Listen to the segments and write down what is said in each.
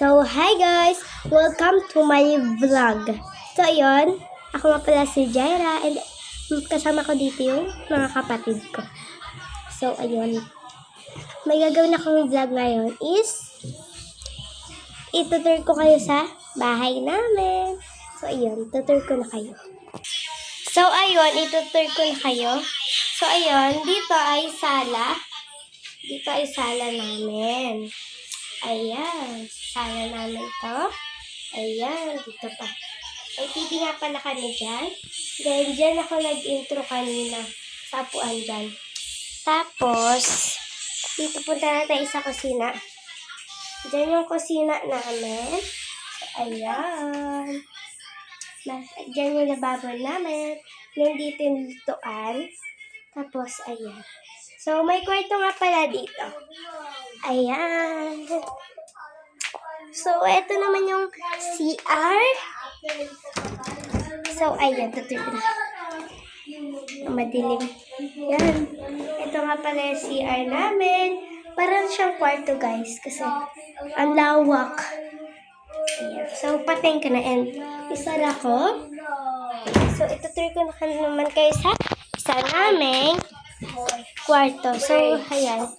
So, hi guys! Welcome to my vlog. So, ayun. Ako nga pala si Jaira and kasama ko dito yung mga kapatid ko. So, ayun. May gagawin akong vlog ngayon is itutur ko kayo sa bahay namin. So, ayun. Tutur ko na kayo. So, ayun. Itutur ko na kayo. So, ayun. Dito ay sala. Dito ay sala namin. Ayan. Sala namin to. Ayan. Dito pa. May TV nga pala kami dyan. Then, dyan ako nag-intro kanina sa apuan dyan. Tapos, dito punta na tayo sa kusina. Dyan yung kusina namin. So, ayan. Dyan yung lababo namin. Nandito yung lutuan. Tapos, ayan. So, may kwarto nga pala dito. Ayan. So, eto naman yung CR. So, ayan. Tutuloy ko na. Madilim. Yan. Ito nga pala yung CR namin. Parang siyang kwarto, guys. Kasi, ang lawak. Ayan. So, pating ka na. And, isara ko. So, itutuloy ko na naman kayo sa isa naming kwarto. So, ayan.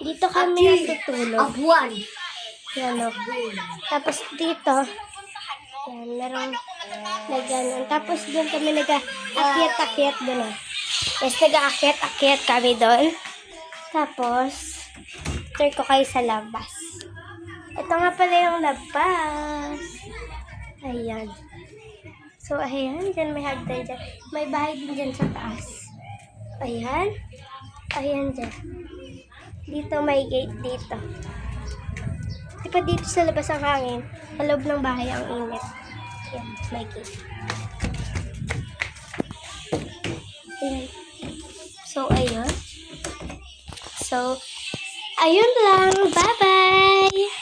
Dito kami natutulog. Yan o. Tapos dito, yan, merong nagganon. Tapos doon kami nag-akyat-akyat doon o. Yes, nag-aakyat-akyat kami doon. Tapos, turn ko kayo sa labas. Ito nga pala yung labas. Ayan. So, ayan. Diyan may hagdan dyan. May bahay din dyan sa taas. Ayan. Ayan dyan. Dito may gate dito. Diba dito sa labas ang hangin, sa loob ng bahay ang init. Ayan, may gate. Ayan. So, ayun. So, ayun lang. Bye-bye!